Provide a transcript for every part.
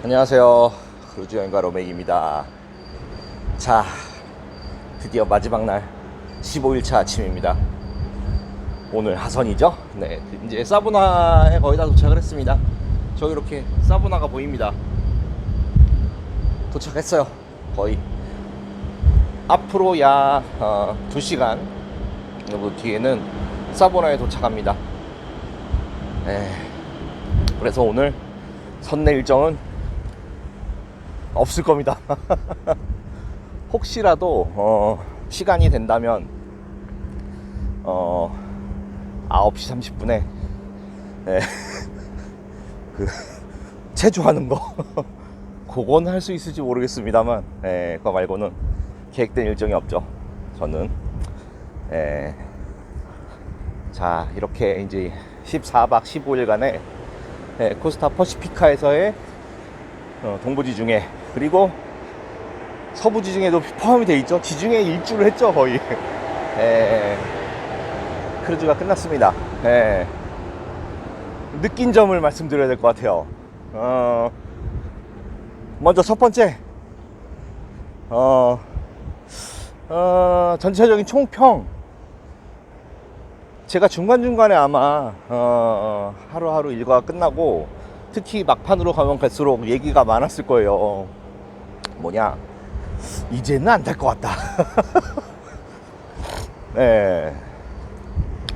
안녕하세요. 크루즈 여행가 로맥입니다. 자, 드디어 마지막 날 15일차 아침입니다. 오늘 하선이죠? 네, 이제 사부나에 거의 다 도착을 했습니다. 저기 이렇게 사부나가 보입니다. 도착했어요. 거의 앞으로 약 2시간 정도 뒤에는 사부나에 도착합니다. 그래서 오늘 선내 일정은 없을 겁니다. 혹시라도 시간이 된다면 9시 30분에 그 체조하는 거 그건 할 수 있을지 모르겠습니다만 그거 말고는 계획된 일정이 없죠. 저는 자, 이렇게 이제 14박 15일간의 코스타 퍼시피카에서의 동부지중해, 그리고 서부지중해도 포함이 돼 있죠. 지중해 일주를 했죠, 거의. 크루즈가 끝났습니다. 느낀 점을 말씀드려야 될 것 같아요. 먼저 첫 번째, 전체적인 총평. 제가 중간중간에 아마 하루하루 일과가 끝나고 특히 막판으로 가면 갈수록 얘기가 많았을 거예요. 뭐냐, 이제는 안 될 것 같다.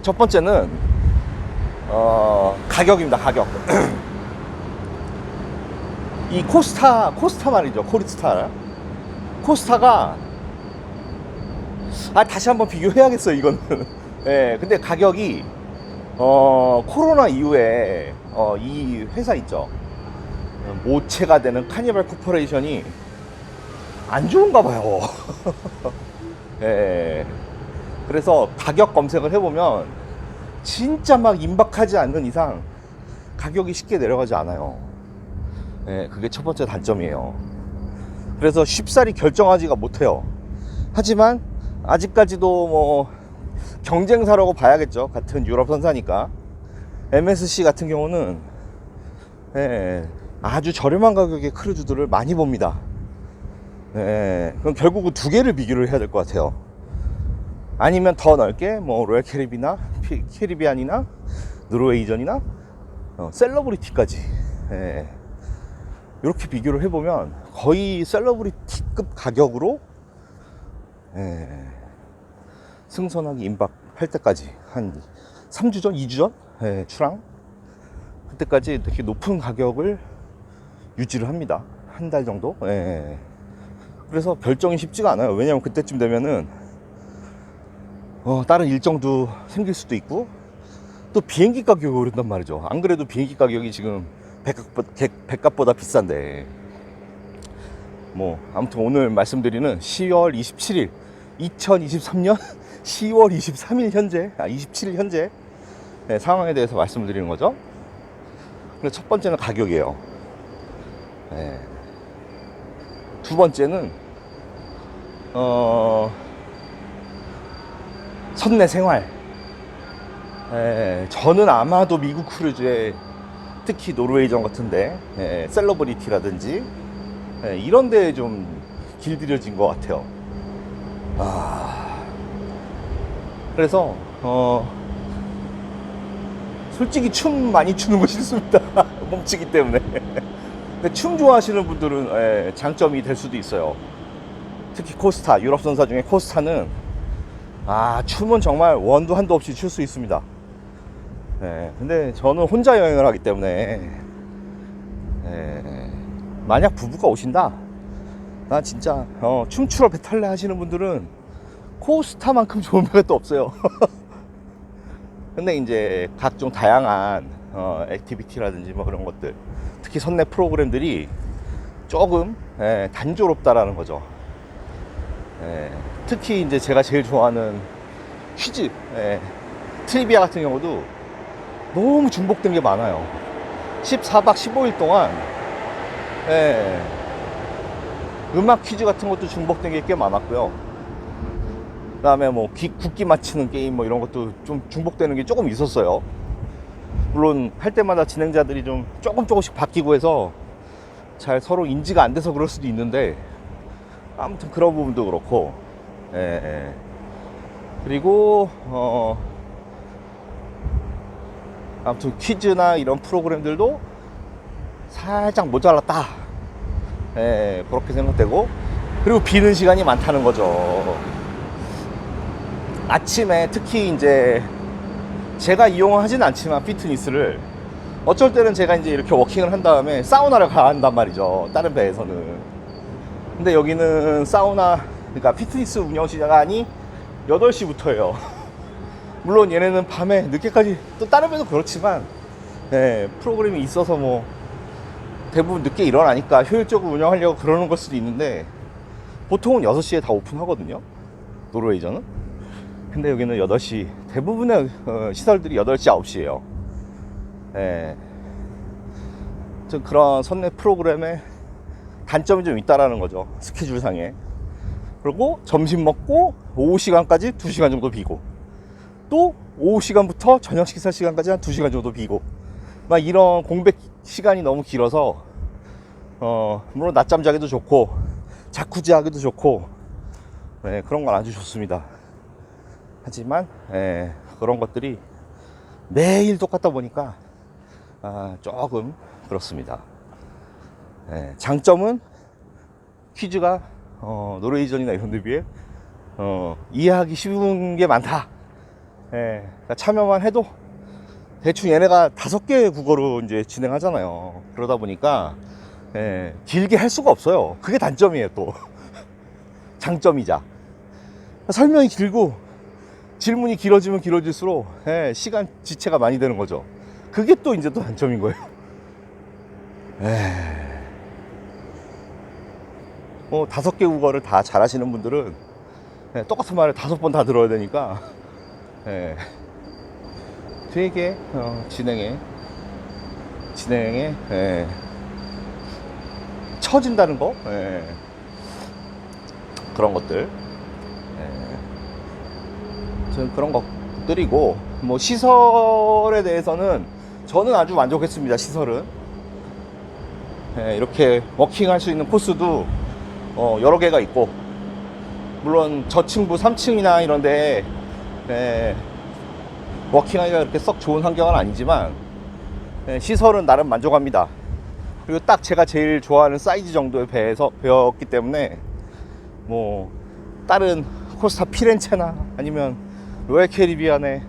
첫 번째는 가격입니다. 가격. 이 코스타 말이죠. 코스타가 다시 한번 비교해야겠어요, 이거는. 근데 가격이 코로나 이후에 이 회사 있죠, 모체가 되는 카니발 코퍼레이션이 안 좋은가 봐요. 그래서 가격 검색을 해보면 진짜 막 임박하지 않는 이상 가격이 쉽게 내려가지 않아요. 그게 첫 번째 단점이에요. 그래서 쉽사리 결정하지가 못해요. 하지만 아직까지도 뭐 경쟁사라고 봐야겠죠. 같은 유럽 선사니까. MSC 같은 경우는 아주 저렴한 가격의 크루즈들을 많이 봅니다. 그럼 결국은 두 개를 비교를 해야 될 것 같아요. 아니면 더 넓게 뭐 로얄 캐리비안이나 노르웨이전이나 셀러브리티까지 이렇게 비교를 해보면 거의 셀러브리티급 가격으로 승선하기 임박할 때까지 한 3주 전, 2주 전 출항 그때까지 되게 높은 가격을 유지를 합니다. 한 달 정도. 그래서 결정이 쉽지가 않아요. 왜냐면 그때쯤 되면은 다른 일정도 생길 수도 있고 또 비행기 가격이 오른단 말이죠. 안 그래도 비행기 가격이 지금 백값보다 비싼데, 뭐 아무튼 오늘 말씀드리는 10월 27일 2023년 10월 23일 현재 27일 현재 상황에 대해서 말씀을 드리는 거죠. 그래서 첫 번째는 가격이에요. 두 번째는 선내 생활. 저는 아마도 미국 크루즈에 특히 노르웨이전 같은데 셀러브리티라든지 이런 데에 좀 길들여진 것 같아요. 그래서 솔직히 춤 많이 추는 거 싫습니다. 몸치기 때문에. 근데 춤 좋아하시는 분들은 장점이 될 수도 있어요. 특히 코스타, 유럽 선사 중에 코스타는 춤은 정말 원도 한도 없이 출 수 있습니다. 근데 저는 혼자 여행을 하기 때문에 만약 부부가 오신다, 나 진짜 춤추러 배 탈래 하시는 분들은 코스타만큼 좋은 배가 또 없어요. 근데 이제 각종 다양한 액티비티라든지 뭐 그런 것들, 특히 선내 프로그램들이 조금 단조롭다라는 거죠. 특히 이제 제가 제일 좋아하는 퀴즈, 트리비아 같은 경우도 너무 중복된 게 많아요. 14박 15일 동안 음악 퀴즈 같은 것도 중복된 게 꽤 많았고요. 그 다음에 뭐 국기 맞히는 게임 뭐 이런 것도 좀 중복되는 게 조금 있었어요. 물론 할 때마다 진행자들이 좀 조금씩 바뀌고 해서 잘 서로 인지가 안 돼서 그럴 수도 있는데, 아무튼 그런 부분도 그렇고, 예, 예. 그리고 아무튼 퀴즈나 이런 프로그램들도 살짝 모자랐다, 예, 그렇게 생각되고, 그리고 비는 시간이 많다는 거죠. 아침에 특히 이제 제가 이용을 하진 않지만 피트니스를 어쩔 때는 제가 이제 이렇게 워킹을 한 다음에 사우나를 간단 말이죠, 다른 배에서는. 근데 여기는 사우나, 그러니까 피트니스 운영 시간이 8시부터예요. 물론 얘네는 밤에 늦게까지, 또 다른 배도 그렇지만, 예, 프로그램이 있어서 뭐 대부분 늦게 일어나니까 효율적으로 운영하려고 그러는 걸 수도 있는데, 보통은 6시에 다 오픈하거든요, 노르웨이저는. 근데 여기는 8시, 대부분의 시설들이 8시, 9시에요. 예. 좀 그런 선내 프로그램에 단점이 좀 있다라는 거죠, 스케줄상에. 그리고 점심 먹고 오후 시간까지 2시간 정도 비고, 또 오후 시간부터 저녁 식사 시간까지 한 2시간 정도 비고, 막 이런 공백 시간이 너무 길어서 물론 낮잠 자기도 좋고 자쿠지 하기도 좋고, 네, 그런 건 아주 좋습니다. 하지만 그런 것들이 매일 똑같다 보니까 조금 그렇습니다. 장점은 퀴즈가 노르웨이전이나 이런 데 비해 이해하기 쉬운 게 많다. 그러니까 참여만 해도 대충 얘네가 5개의 국어로 이제 진행하잖아요. 그러다 보니까 길게 할 수가 없어요. 그게 단점이에요, 또. 장점이자. 설명이 길고 질문이 길어지면 길어질수록 시간 지체가 많이 되는 거죠. 그게 또 이제 또 단점인 거예요. 뭐 5개 국어를 다 잘하시는 분들은 똑같은 말을 5번 다 들어야 되니까 되게 진행에 처진다는 거, 그런 것들, 저는 그런 것들이고, 뭐 시설에 대해서는 저는 아주 만족했습니다. 시설은 이렇게 워킹할 수 있는 코스도 여러 개가 있고, 물론 저층부 3층이나 이런데 워킹하기가 그렇게 썩 좋은 환경은 아니지만 시설은 나름 만족합니다. 그리고 딱 제가 제일 좋아하는 사이즈 정도의 배였기 때문에, 뭐 다른 코스타 피렌체나 아니면 로얄 캐리비안의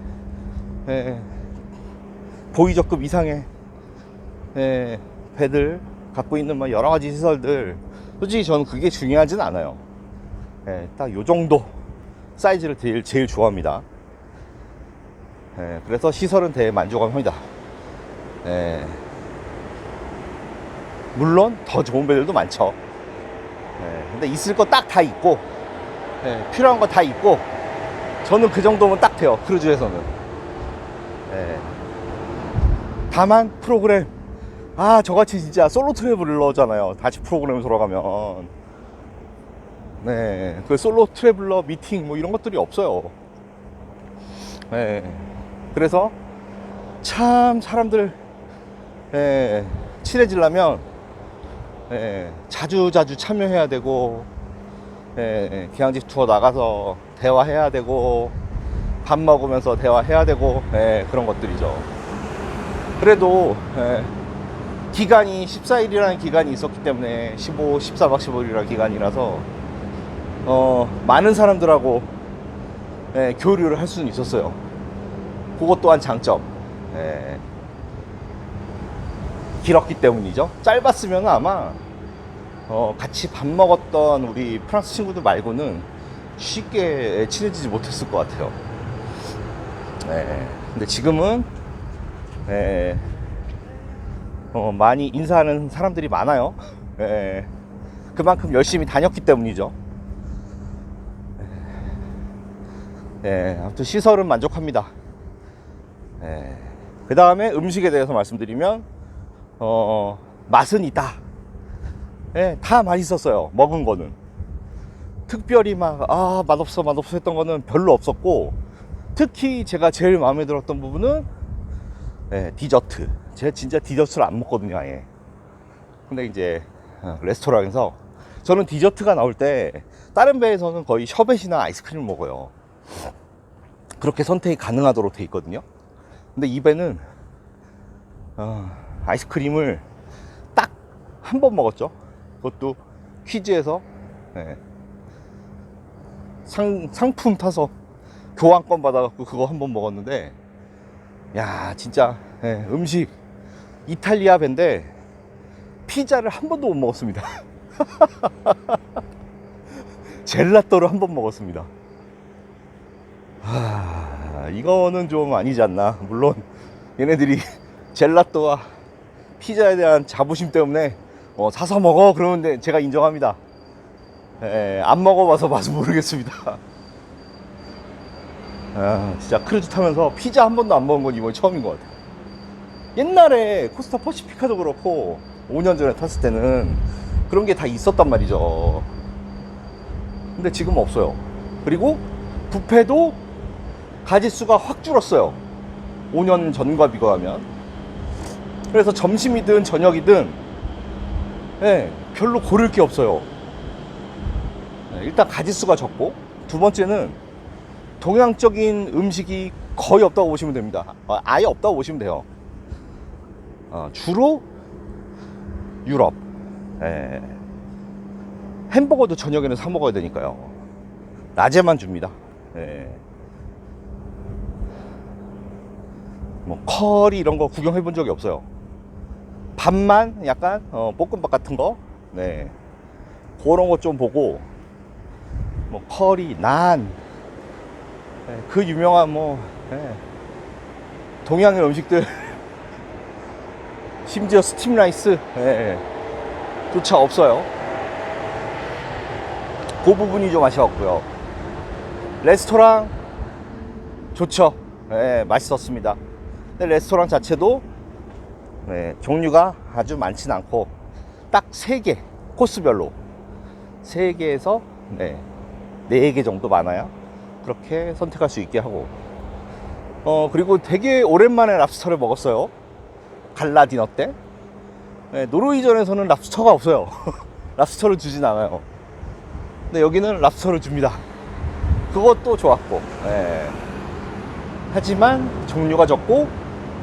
보이저급 이상의 배들 갖고 있는 뭐 여러 가지 시설들, 솔직히 저는 그게 중요하진 않아요. 딱 요 정도 사이즈를 제일 좋아합니다. 그래서 시설은 되게 만족합니다. 물론 더 좋은 배들도 많죠. 근데 있을 거 딱 다 있고, 필요한 거 다 있고, 저는 그 정도면 딱 돼요, 크루즈에서는. 다만 프로그램, 저같이 진짜 솔로 트래블러잖아요, 다시 프로그램을 돌아가면. 그 솔로 트래블러 미팅 뭐 이런 것들이 없어요. 그래서 참 사람들 친해지려면 자주 참여해야 되고, 기항집 투어 나가서 대화해야 되고, 밥 먹으면서 대화해야 되고, 그런 것들이죠. 그래도 기간이 14일이라는 기간이 있었기 때문에, 14박 15일이라는 기간이라서 많은 사람들하고 교류를 할 수는 있었어요. 그것 또한 장점. 길었기 때문이죠. 짧았으면 아마 같이 밥 먹었던 우리 프랑스 친구들 말고는 쉽게 친해지지 못했을 것 같아요. 근데 지금은 많이 인사하는 사람들이 많아요. 그만큼 열심히 다녔기 때문이죠. 아무튼 시설은 만족합니다. 그 다음에 음식에 대해서 말씀드리면 맛은 있다. 다 맛있었어요. 먹은 거는 특별히 막 맛없어 했던 거는 별로 없었고, 특히 제가 제일 마음에 들었던 부분은 디저트. 제가 진짜 디저트를 안 먹거든요, 아예. 근데 이제 레스토랑에서 저는 디저트가 나올 때 다른 배에서는 거의 셔벳이나 아이스크림을 먹어요. 그렇게 선택이 가능하도록 돼 있거든요. 근데 이 배는 아이스크림을 딱 한 번 먹었죠. 그것도 퀴즈에서 상품 타서 교환권 받아갖고 그거 한 번 먹었는데, 야 진짜 음식 이탈리아 배인데 피자를 한 번도 못 먹었습니다. 젤라또를 한 번 먹었습니다. 이거는 좀 아니지 않나. 물론 얘네들이 젤라또와 피자에 대한 자부심 때문에 사서 먹어 그러는데 제가 인정합니다. 안 먹어봐서 맛은 모르겠습니다. 진짜 크루즈 타면서 피자 한 번도 안 먹은 건 이번이 처음인 것 같아요. 옛날에 코스타 퍼시피카도 그렇고 5년 전에 탔을 때는 그런 게 다 있었단 말이죠. 근데 지금 없어요. 그리고 뷔페도 가짓수가 확 줄었어요. 5년 전과 비교하면. 그래서 점심이든 저녁이든 별로 고를 게 없어요. 일단 가짓수가 적고, 두 번째는 동양적인 음식이 거의 없다고 보시면 됩니다. 아예 없다고 보시면 돼요. 주로 유럽. 햄버거도 저녁에는 사 먹어야 되니까요. 낮에만 줍니다. 뭐 커리 이런 거 구경해 본 적이 없어요. 밥만 약간 볶음밥 같은 거, 그런 거 좀 보고, 뭐 커리, 난, 그 유명한 동양의 음식들, 심지어 스팀 라이스 조차 없어요. 그 부분이 좀 아쉬웠고요. 레스토랑 좋죠. 맛있었습니다. 근데 레스토랑 자체도 종류가 아주 많진 않고 딱 3개, 코스별로 3개에서 4개 정도 많아요. 그렇게 선택할 수 있게 하고, 그리고 되게 오랜만에 랍스터를 먹었어요. 갈라 디너 때. 노르웨이전에서는 랍스터가 없어요. 랍스터를 주진 않아요. 근데 여기는 랍스터를 줍니다. 그것도 좋았고, 하지만 종류가 적고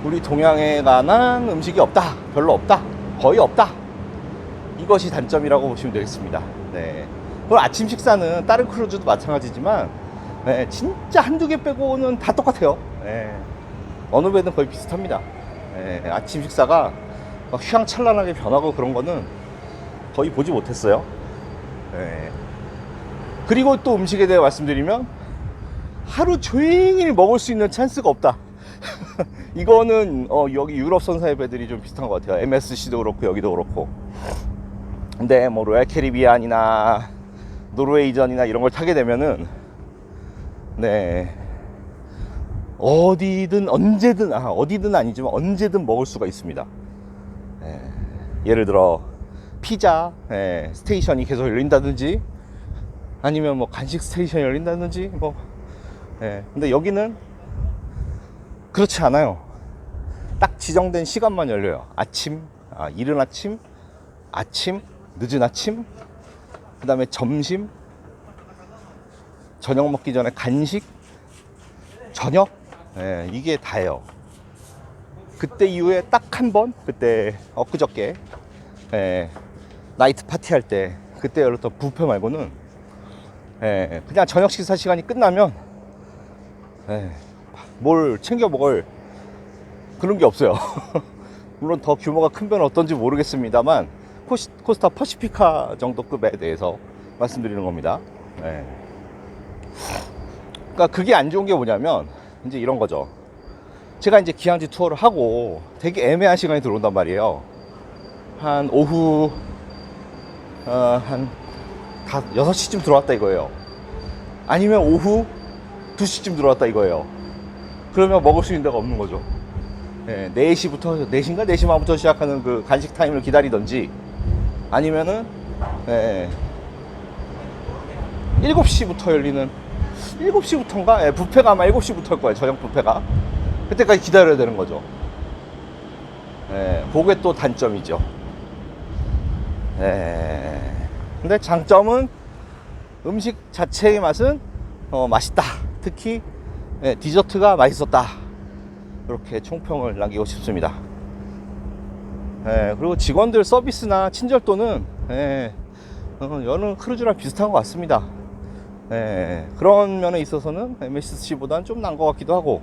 우리 동양에 관한 음식이 없다, 별로 없다, 거의 없다. 이것이 단점이라고 보시면 되겠습니다. 그리고 아침 식사는 다른 크루즈도 마찬가지지만 진짜 한두 개 빼고는 다 똑같아요. 어느 배든 거의 비슷합니다. 아침 식사가 막 휘황찬란하게 변하고 그런 거는 거의 보지 못했어요. 그리고 또 음식에 대해 말씀드리면 하루 종일 먹을 수 있는 찬스가 없다. 이거는 여기 유럽 선사의 배들이 좀 비슷한 것 같아요. MSC도 그렇고 여기도 그렇고. 근데 뭐 로얄 캐리비안이나 노르웨이전이나 이런 걸 타게 되면은 어디든 언제든 어디든 아니지만 언제든 먹을 수가 있습니다. 예를 들어 피자 스테이션이 계속 열린다든지, 아니면 뭐 간식 스테이션이 열린다든지 근데 여기는 그렇지 않아요. 딱 지정된 시간만 열려요. 아침, 이른 아침, 늦은 아침, 그 다음에 점심, 저녁 먹기 전에 간식, 저녁, 이게 다예요. 그때 이후에 딱 한 번, 그때 엊그저께 나이트 파티 할 때 그때 열렸던 뷔페 말고는 그냥 저녁 식사 시간이 끝나면 뭘 챙겨 먹을 그런 게 없어요. 물론 더 규모가 큰 배는 어떤지 모르겠습니다만 코스타 퍼시피카 정도 급에 대해서 말씀드리는 겁니다. 그러니까 그게 안 좋은 게 뭐냐면 이제 이런 거죠. 제가 이제 기항지 투어를 하고 되게 애매한 시간이 들어온단 말이에요. 한 오후 한 6시쯤 들어왔다 이거예요. 아니면 오후 2시쯤 들어왔다 이거예요. 그러면 먹을 수 있는 데가 없는 거죠. 4시부터, 4시인가? 4시 반부터 시작하는 그 간식 타임을 기다리던지, 아니면은 7시부터 열리는, 7시부터인가? 뷔페가 아마 7시부터일 거예요. 저녁 뷔페가. 그때까지 기다려야 되는 거죠. 그게 또 단점이죠. 근데 장점은 음식 자체의 맛은 맛있다. 특히 디저트가 맛있었다. 이렇게 총평을 남기고 싶습니다. 그리고 직원들 서비스나 친절도는 여느 크루즈랑 비슷한 것 같습니다. 그런 면에 있어서는 MSC보다는 좀 나은 것 같기도 하고,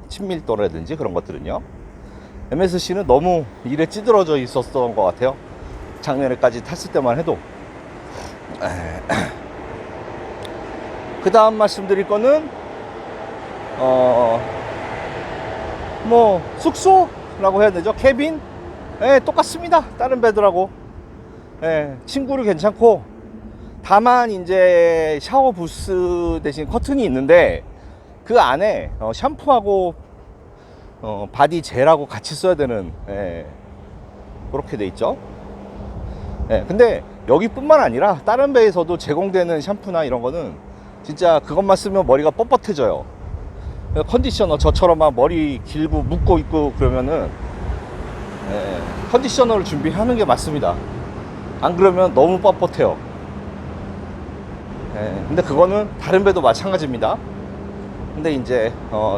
친밀도라든지 그런 것들은요. MSC는 너무 일에 찌들어져 있었던 것 같아요. 작년에까지 탔을 때만 해도. 그 다음 말씀드릴 거는 뭐 숙소라고 해야 되죠. 캐빈 똑같습니다. 다른 배들하고. 친구를 괜찮고, 다만 이제 샤워 부스 대신 커튼이 있는데 그 안에 샴푸하고 바디 젤하고 같이 써야 되는 그렇게 돼 있죠. 근데 여기뿐만 아니라 다른 배에서도 제공되는 샴푸나 이런 거는 진짜 그것만 쓰면 머리가 뻣뻣해져요. 컨디셔너 저처럼 막 머리 길고 묶고 있고 그러면은 컨디셔너를 준비하는 게 맞습니다. 안 그러면 너무 뻣뻣해요. 근데 그거는 다른 배도 마찬가지입니다. 근데 이제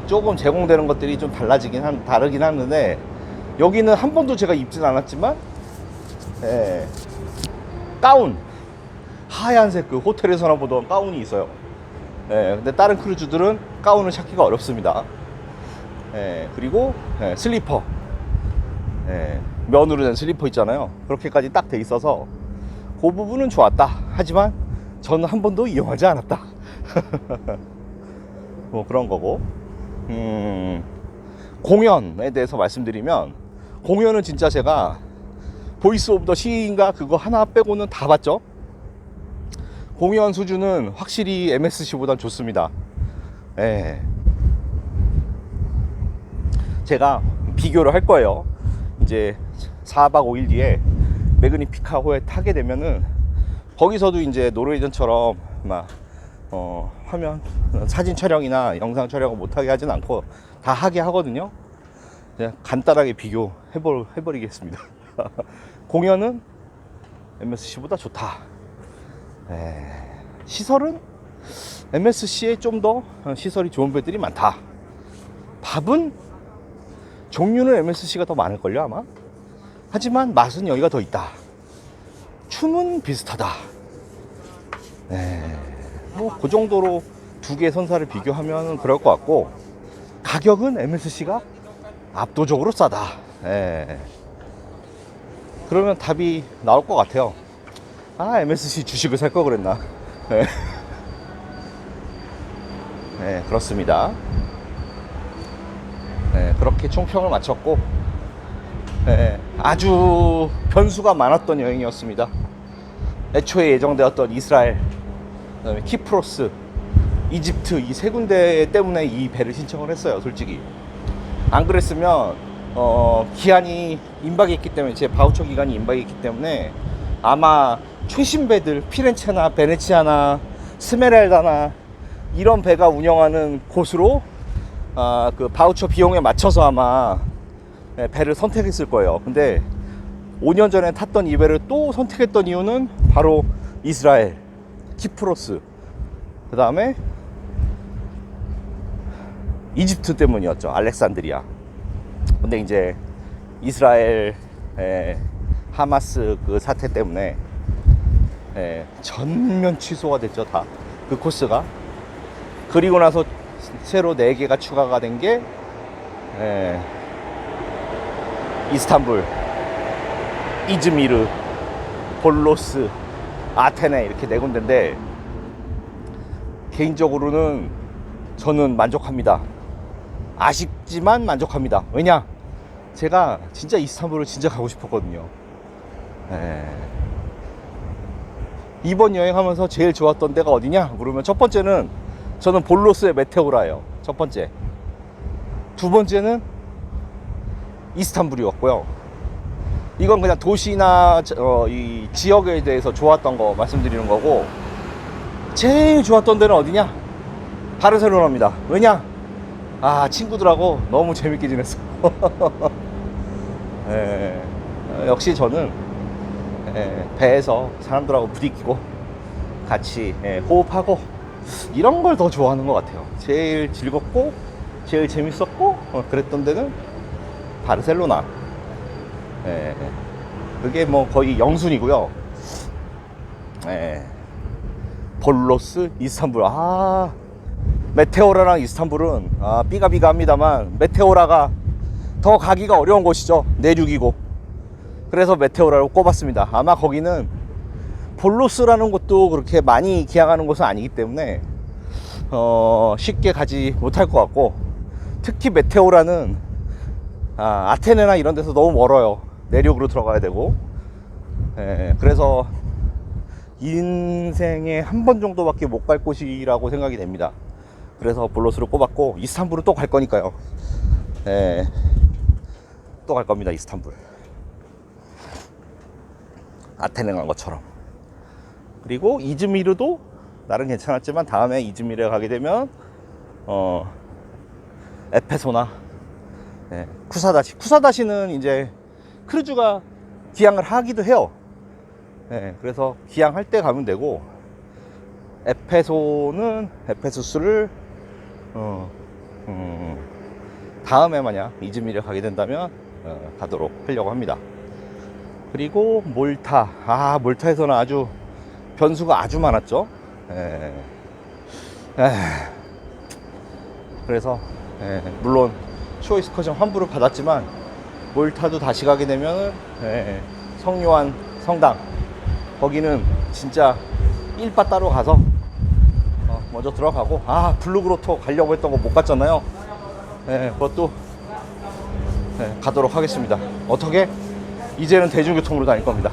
조금 제공되는 것들이 좀 다르긴 하는데, 여기는 한 번도 제가 입진 않았지만 가운, 하얀색 그 호텔에서나 보던 가운이 있어요. 근데 다른 크루즈들은 가운을 찾기가 어렵습니다. 그리고 슬리퍼, 면으로 된 슬리퍼 있잖아요. 그렇게까지 딱 돼 있어서 그 부분은 좋았다. 하지만 저는 한 번도 이용하지 않았다. 뭐 그런 거고. 공연에 대해서 말씀드리면, 공연은 진짜 제가 보이스 오브 더 시인가 그거 하나 빼고는 다 봤죠. 공연 수준은 확실히 MSC보단 좋습니다. 제가 비교를 할 거예요. 이제 4박 5일 뒤에 매그니피카호에 타게 되면은 거기서도 이제 노르웨이전처럼 막 화면 사진 촬영이나 영상 촬영을 못하게 하진 않고 다 하게 하거든요. 그냥 간단하게 해버리겠습니다. 공연은 MSC보다 좋다. 시설은 MSC에 좀 더 시설이 좋은 배들이 많다. 밥은 종류는 MSC가 더 많을걸요 아마. 하지만 맛은 여기가 더 있다. 춤은 비슷하다. 뭐 그 정도로 두 개의 선사를 비교하면 그럴 것 같고, 가격은 MSC가 압도적으로 싸다. 그러면 답이 나올 것 같아요. MSC 주식을 살 걸 그랬나. 그렇습니다. 그렇게 총평을 마쳤고, 아주 변수가 많았던 여행이었습니다. 애초에 예정되었던 이스라엘, 그다음에 키프로스, 이집트 이 세 군데 때문에 이 배를 신청을 했어요. 솔직히 안 그랬으면 기한이 임박했기 때문에, 제 바우처 기간이 임박했기 때문에 아마 최신 배들 피렌체나 베네치아나 스메랄다나 이런 배가 운영하는 곳으로 그 바우처 비용에 맞춰서 아마 배를 선택했을 거예요. 근데 5년 전에 탔던 이 배를 또 선택했던 이유는 바로 이스라엘, 키프로스, 그 다음에 이집트 때문이었죠. 알렉산드리아. 근데 이제 이스라엘 하마스 그 사태 때문에 전면 취소가 됐죠. 다 그 코스가. 그리고 나서 새로 4개가 추가가 된 게 이스탄불, 이즈미르, 볼로스, 아테네 이렇게 4군데인데 개인적으로는 저는 만족합니다. 아쉽지만 만족합니다. 왜냐? 제가 진짜 이스탄불을 진짜 가고 싶었거든요. 이번 여행하면서 제일 좋았던 데가 어디냐? 그러면 첫 번째는 저는 볼로스의 메테오라예요. 첫 번째. 두 번째는 이스탄불이었고요. 이건 그냥 도시나 이 지역에 대해서 좋았던 거 말씀드리는 거고, 제일 좋았던 데는 어디냐? 바르셀로나입니다. 왜냐? 친구들하고 너무 재밌게 지냈어. 역시 저는 배에서 사람들하고 부딪히고 같이 호흡하고 이런 걸 더 좋아하는 것 같아요. 제일 즐겁고 제일 재밌었고 그랬던 데는 바르셀로나. 그게 뭐 거의 영순이고요. 볼로스, 이스탄불. 메테오라랑 이스탄불은 삐가삐가 합니다만 메테오라가 더 가기가 어려운 곳이죠. 내륙이고. 그래서 메테오라로 꼽았습니다. 아마 거기는 볼로스라는 곳도 그렇게 많이 기항하는 곳은 아니기 때문에 쉽게 가지 못할 것 같고, 특히 메테오라는 아테네나 이런 데서 너무 멀어요. 내륙으로 들어가야 되고. 그래서 인생에 한 번 정도밖에 못 갈 곳이라고 생각이 됩니다. 그래서 볼로스를 꼽았고, 이스탄불은 또 갈 거니까요. 또 갈 겁니다. 이스탄불. 아테네 간 것처럼. 그리고 이즈미르도 나름 괜찮았지만 다음에 이즈미르에 가게 되면 에페소나 쿠사다시는 이제 크루즈가 기항을 하기도 해요. 그래서 기항할 때 가면 되고, 에페소는 에페수스를 다음에 만약 이즈미르에 가게 된다면 가도록 하려고 합니다. 그리고 몰타. 몰타에서는 아주 변수가 아주 많았죠. 그래서 물론 쇼이스커션 환불을 받았지만 몰타도 다시 가게 되면 성요한 성당, 거기는 진짜 1바 따로 가서 먼저 들어가고, 블루그로토 가려고 했던 거 못 갔잖아요. 그것도 가도록 하겠습니다. 어떻게? 이제는 대중교통으로 다닐 겁니다.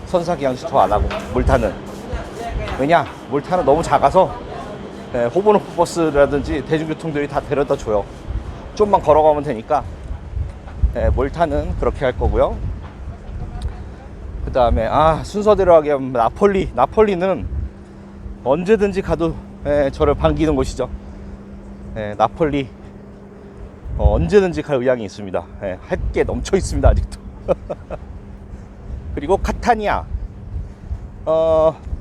선사기항 더 안 하고. 몰타는 왜냐? 몰타는 너무 작아서 호버노프 버스라든지 대중교통들이 다 데려다 줘요. 좀만 걸어가면 되니까 몰타는 그렇게 할 거고요. 그 다음에 순서대로 하게 하면 나폴리는 언제든지 가도 저를 반기는 곳이죠. 나폴리 언제든지 갈 의향이 있습니다. 할 게 넘쳐 있습니다. 아직도. 그리고 카타니아.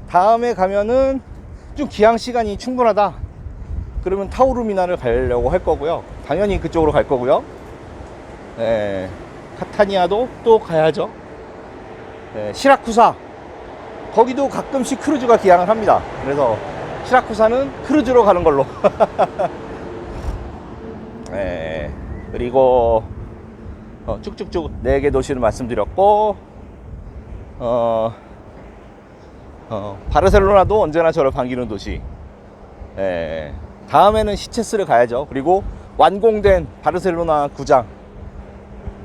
다음에 가면은 좀 기항 시간이 충분하다 그러면 타우루미나를 가려고 할 거고요. 당연히 그쪽으로 갈 거고요. 카타니아도 또 가야죠. 시라쿠사, 거기도 가끔씩 크루즈가 기항을 합니다. 그래서 시라쿠사는 크루즈로 가는 걸로. 그리고 쭉쭉쭉 4개 도시를 말씀드렸고, 바르셀로나도 언제나 저를 반기는 도시. 다음에는 시체스를 가야죠. 그리고 완공된 바르셀로나 구장.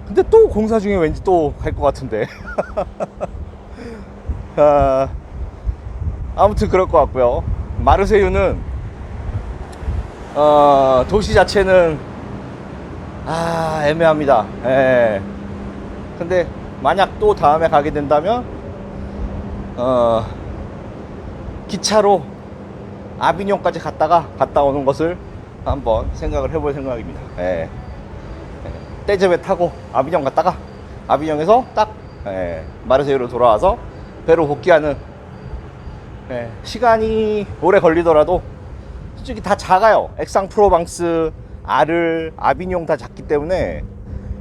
근데 또 공사 중에 왠지 또 갈 것 같은데. 아무튼 그럴 것 같고요. 마르세유는 도시 자체는 애매합니다. 근데 만약 또 다음에 가게 된다면 기차로 아비뇽까지 갔다 오는 것을 한번 생각을 해볼 생각입니다. 떼제배 타고 아비뇽 갔다가 아비뇽에서 딱 마르세유로 돌아와서 배로 복귀하는. 시간이 오래 걸리더라도 솔직히 다 작아요. 액상프로방스, 아를, 아비뇽 다 작기 때문에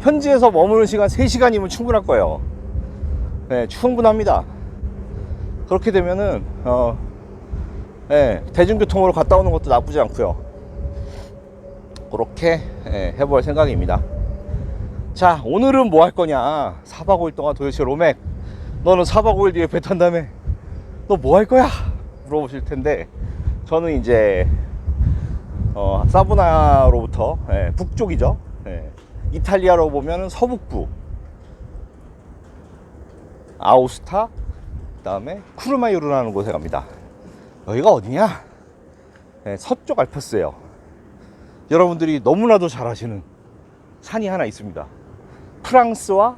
현지에서 머무는 시간 3시간이면 충분할 거예요. 충분합니다. 그렇게 되면은 대중교통으로 갔다 오는 것도 나쁘지 않고요. 그렇게 해볼 생각입니다. 자, 오늘은 뭐 할 거냐? 4박 5일 동안 도대체 로맥, 너는 4박 5일 뒤에 배 탄다며? 너 뭐 할 거야? 물어보실 텐데, 저는 이제 사브나로부터 북쪽이죠. 이탈리아로 보면 서북부 아우스타, 그 다음에 쿠르마유르라는 곳에 갑니다. 여기가 어디냐? 서쪽 알프스예요. 여러분들이 너무나도 잘 아시는 산이 하나 있습니다. 프랑스와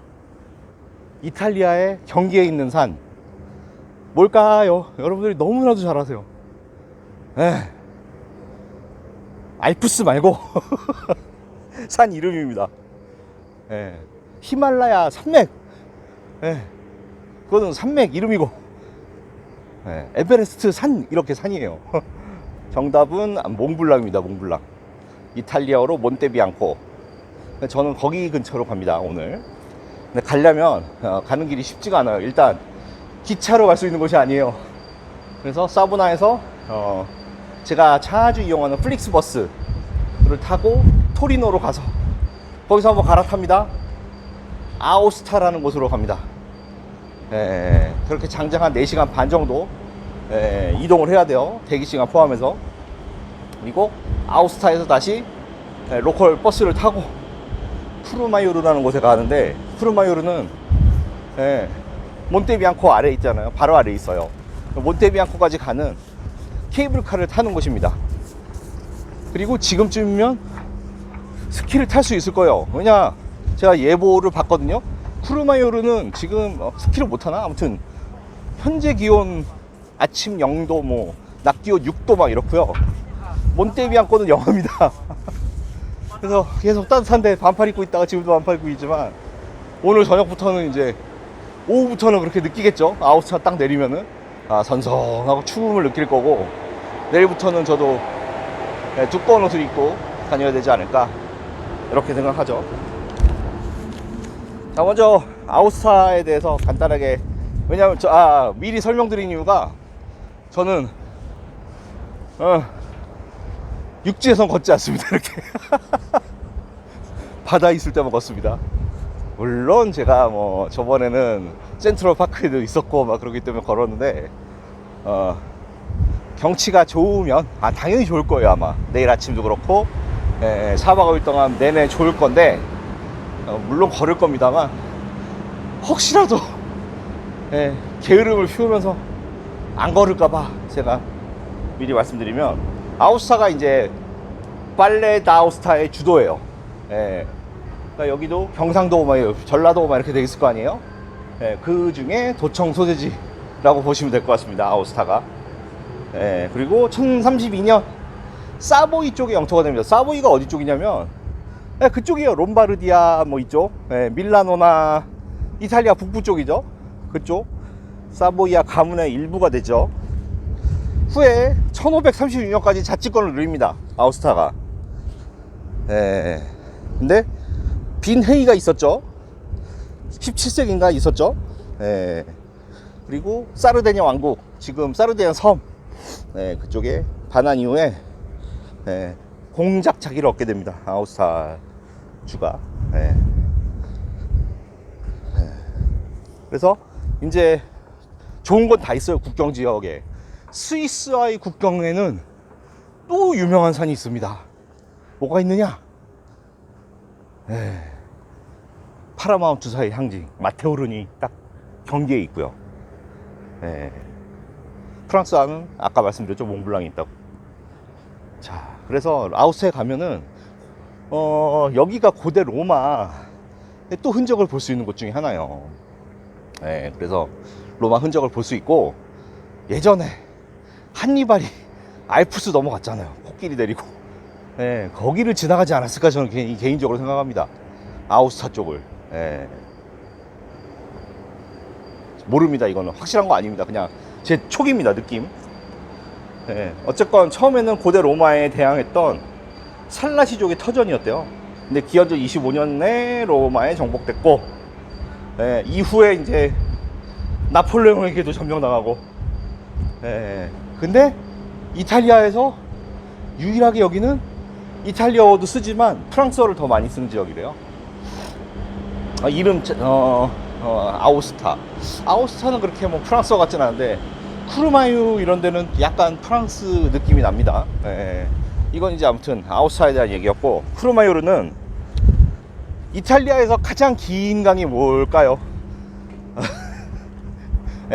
이탈리아의 경계에 있는 산. 뭘까요? 여러분들이 너무나도 잘 아세요. 알프스 말고 산 이름입니다. 히말라야 산맥. 그거는 산맥 이름이고, 에베레스트 산, 이렇게 산이에요. 정답은 몽블랑입니다. 몽블랑. 이탈리아어로 몬테비앙코. 저는 거기 근처로 갑니다, 오늘. 근데 가려면 가는 길이 쉽지가 않아요. 일단 기차로 갈 수 있는 곳이 아니에요. 그래서 사보나에서 제가 자주 이용하는 플릭스버스를 타고 토리노로 가서 거기서 한번 갈아탑니다. 아오스타라는 곳으로 갑니다. 그렇게 장장 한 4시간 반 정도 이동을 해야 돼요. 대기시간 포함해서. 그리고 아오스타에서 다시 로컬 버스를 타고 푸르마요르라는 곳에 가는데, 푸르마요르는 몬테비앙코 아래에 있잖아요. 바로 아래에 있어요. 몬테비앙코까지 가는 케이블카를 타는 곳입니다. 그리고 지금쯤이면 스키를 탈 수 있을 거예요. 왜냐, 제가 예보를 봤거든요. 푸르마요르는 지금 스키를 못하나? 아무튼 현재 기온 아침 0도, 뭐 낮 기온 6도 막 이렇고요. 몬테비앙코는 영하입니다. 그래서 계속 따뜻한데 반팔 입고 있다가 지금도 반팔 입고 있지만, 오늘 저녁부터는 이제 오후부터는 그렇게 느끼겠죠. 아우스타 딱 내리면은 선선하고 추움을 느낄 거고, 내일부터는 저도 두꺼운 옷을 입고 다녀야 되지 않을까, 이렇게 생각하죠. 자, 먼저 아우스타에 대해서 간단하게, 왜냐면 미리 설명드린 이유가, 저는 육지에선 걷지 않습니다. 이렇게 바다에 있을 때만 걷습니다. 물론 제가 뭐 저번에는 센트럴 파크에도 있었고 막 그러기 때문에 걸었는데, 경치가 좋으면 당연히 좋을 거예요. 아마 내일 아침도 그렇고 4박 5일 동안 내내 좋을 건데, 물론 걸을 겁니다만, 혹시라도 게으름을 피우면서 안 걸을까봐 제가 미리 말씀드리면, 아우스타가 이제 빨레 다우스타의 주도예요. 그러니까 여기도 경상도, 전라도 이렇게 돼 있을 거 아니에요. 그 중에 도청 소재지라고 보시면 될 것 같습니다, 아우스타가. 그리고 1032년 사보이 쪽에 영토가 됩니다. 사보이가 어디 쪽이냐면 그쪽이에요. 롬바르디아 뭐 이쪽, 밀라노나 이탈리아 북부 쪽이죠. 그쪽 사보이아 가문의 일부가 되죠. 후에 1536년까지 자치권을 누립니다, 아우스타가. 근데 빈 회의가 있었죠. 17세기인가 있었죠. 그리고 사르데냐 왕국, 지금 사르데냐 섬, 그쪽에 반환 이후에 공작 자기를 얻게 됩니다, 아우스타 주가. 그래서 이제 좋은 건 다 있어요. 국경 지역에, 스위스와의 국경에는 또 유명한 산이 있습니다. 뭐가 있느냐? 파라마운트사의 상징 마테오른이 딱 경계에 있고요. 프랑스와는 아까 말씀드렸죠, 몽블랑이 있다고. 자, 그래서 아우스에 가면은 여기가 고대 로마의 또 흔적을 볼 수 있는 곳 중에 하나예요. 그래서 로마 흔적을 볼 수 있고, 예전에 한니발이 알프스 넘어갔잖아요, 코끼리 데리고. 거기를 지나가지 않았을까, 저는 개인적으로 생각합니다, 아우스타 쪽을. 모릅니다. 이거는 확실한 거 아닙니다. 그냥 제 촉입니다, 느낌. 어쨌건 처음에는 고대 로마에 대항했던 살라시족의 터전이었대요. 근데 기원전 25년에 로마에 정복됐고, 이후에 이제 나폴레옹에게도 점령당하고. 근데 이탈리아에서 유일하게 여기는 이탈리아어도 쓰지만 프랑스어를 더 많이 쓰는 지역이래요. 이름 아우스타. 아우스타는 그렇게 뭐 프랑스어 같진 않은데, 쿠르마유 이런 데는 약간 프랑스 느낌이 납니다. 이건 이제 아무튼 아우스타에 대한 얘기였고, 쿠르마요르는 이탈리아에서 가장 긴 강이 뭘까요?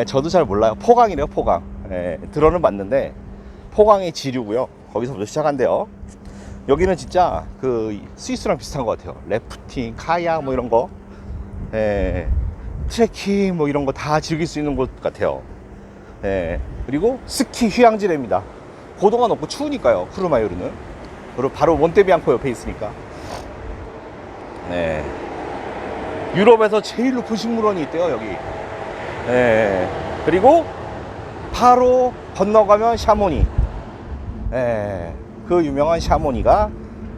저도 잘 몰라요. 포강이래요, 포강. 들어는 봤는데 포강의 지류고요. 거기서부터 시작한대요. 여기는 진짜 그 스위스랑 비슷한 것 같아요. 래프팅, 카약 뭐 이런 거, 트레킹 뭐 이런 거 다 즐길 수 있는 곳 같아요. 그리고 스키 휴양지랍니다. 고도가 높고 추우니까요, 쿠르마요르는. 그리고 바로 몬테비앙코 옆에 있으니까. 유럽에서 제일 높은 식물원이 있대요, 여기. 예. 그리고 바로 건너가면 샤모니. 예. 그 유명한 샤모니가,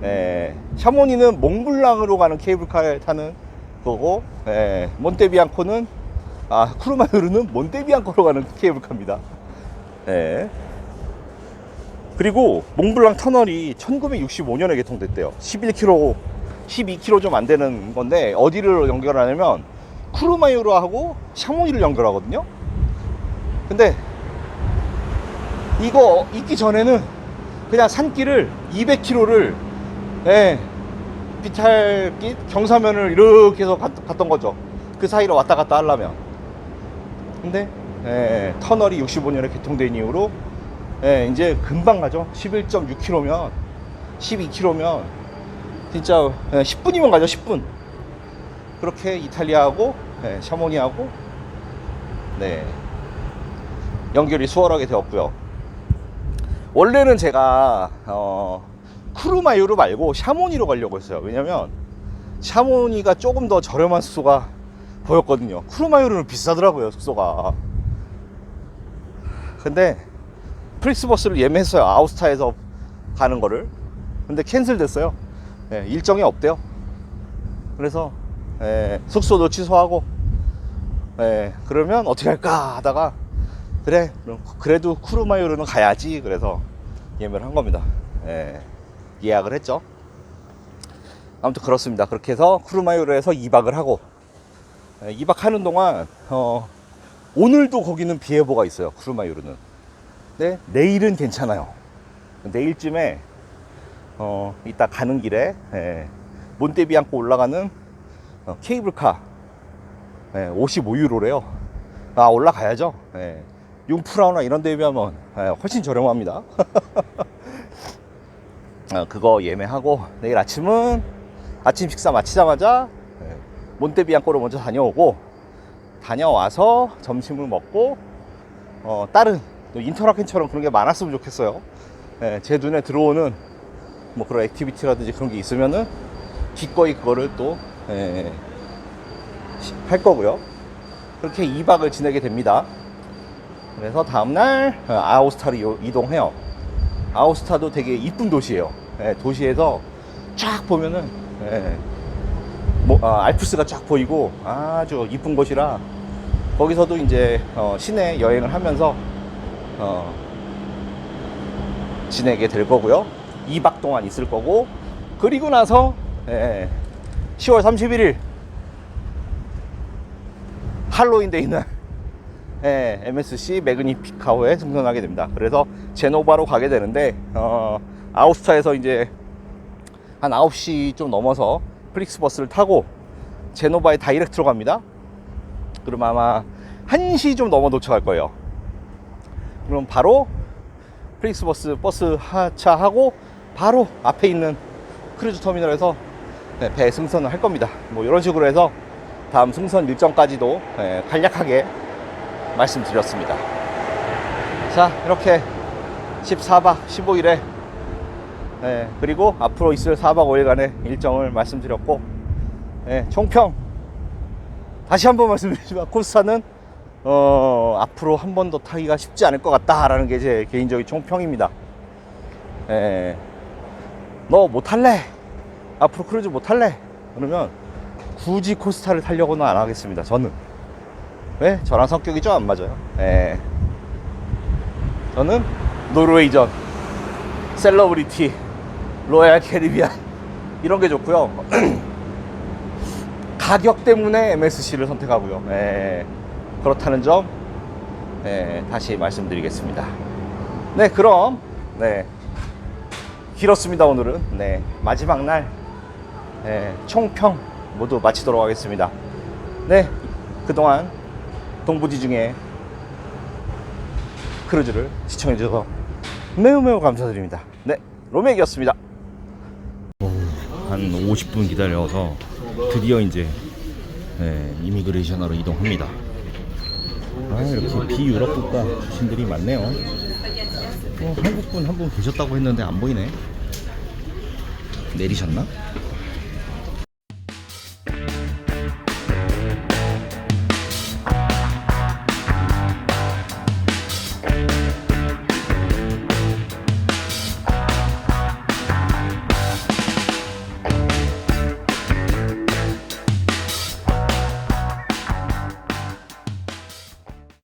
예. 샤모니는 몽블랑으로 가는 케이블카를 타는 거고, 예. 몬테비앙코는, 쿠르마요르는 몬테비앙코로 가는 케이블카입니다. 예. 그리고 몽블랑 터널이 1965년에 개통됐대요. 11km, 12km 좀 안 되는 건데, 어디를 연결하냐면 쿠르마요르하고 샤모니를 연결하거든요. 근데 이거 있기 전에는 그냥 산길을 200km를, 예, 비탈길 경사면을 이렇게 해서 갔던 거죠. 그 사이로 왔다 갔다 하려면. 근데 예, 터널이 65년에 개통된 이후로, 예, 이제 금방 가죠. 11.6km면, 12km면 진짜 10분이면 가죠. 10분. 그렇게 이탈리아하고, 예, 샤모니하고, 네, 연결이 수월하게 되었고요. 원래는 제가 쿠르마요르 말고 샤모니로 가려고 했어요. 왜냐면 샤모니가 조금 더 저렴한 숙소가 보였거든요. 쿠르마요르는 비싸더라고요, 숙소가. 근데 프릭스버스를 예매했어요. 아우스타에서 가는 거를. 근데 캔슬 됐어요. 예, 일정이 없대요. 그래서, 예, 숙소도 취소하고, 예, 그러면 어떻게 할까 하다가, 그래, 그래도 쿠르마요르는 가야지. 그래서 예매를 한 겁니다. 예, 예약을 했죠. 아무튼 그렇습니다. 그렇게 해서 쿠르마요르에서 2박을 하고, 2박 하는 동안 오늘도 거기는 비 예보가 있어요. 쿠르마요르는. 네, 내일은 괜찮아요. 내일쯤에 이따 가는 길에, 예, 몬테비앙코 올라가는 케이블카, 예, 55유로래요. 올라가야죠. 예, 융프라우나 이런 데에 비하면, 예, 훨씬 저렴합니다. 그거 예매하고 내일 아침은 아침 식사 마치자마자, 예, 몬테비앙코로 먼저 다녀와서 점심을 먹고, 다른 인터라켄처럼 그런 게 많았으면 좋겠어요. 예, 제 눈에 들어오는 뭐 그런 액티비티라든지 그런 게 있으면은 기꺼이 그거를 또, 예, 할 거고요. 그렇게 2박을 지내게 됩니다. 그래서 다음날 아오스타로 이동해요. 아오스타도 되게 이쁜 도시예요. 예, 도시에서 쫙 보면은, 예, 알프스가 쫙 보이고 아주 이쁜 곳이라, 거기서도 이제 시내 여행을 하면서 지내게 될 거고요. 2박 동안 있을 거고, 그리고 나서, 예, 10월 31일 할로윈데이 날, 예, MSC 매그니피카호에 승선하게 됩니다. 그래서 제노바로 가게 되는데, 아우스타에서 이제 한 9시 좀 넘어서 플릭스버스를 타고 제노바에 다이렉트로 갑니다. 그럼 아마 1시 좀 넘어 도착할 거예요. 그럼 바로 플릭스버스 버스 하차하고 바로 앞에 있는 크루즈 터미널에서, 네, 배 승선을 할 겁니다. 뭐 이런 식으로 해서 다음 승선 일정까지도, 네, 간략하게 말씀드렸습니다. 자, 이렇게 14박 15일에, 네, 그리고 앞으로 있을 4박 5일간의 일정을 말씀드렸고, 네, 총평 다시 한번 말씀드리지만 코스타는 앞으로 한 번 더 타기가 쉽지 않을 것 같다라는 게 제 개인적인 총평입니다. 너 못 탈래? 앞으로 크루즈 못 탈래? 그러면 굳이 코스타를 타려고는 안 하겠습니다. 저는. 왜? 저랑 성격이 좀 안 맞아요. 저는 노르웨이전, 셀러브리티, 로얄 캐리비안 이런 게 좋고요. 가격 때문에 MSC를 선택하고요. 그렇다는 점, 다시 말씀드리겠습니다. 네, 그럼, 네, 길었습니다. 오늘은. 네, 마지막 날, 총평 모두 마치도록 하겠습니다. 네, 그동안 동부지중해 크루즈를 시청해주셔서 매우 감사드립니다. 네, 로맥이었습니다. 한 50분 기다려서 드디어 이제, 이미그레이션으로 이동합니다. 이렇게 비유럽 국가 주신들이 많네요. 한국분 한 분 계셨다고 했는데 안 보이네. 내리셨나?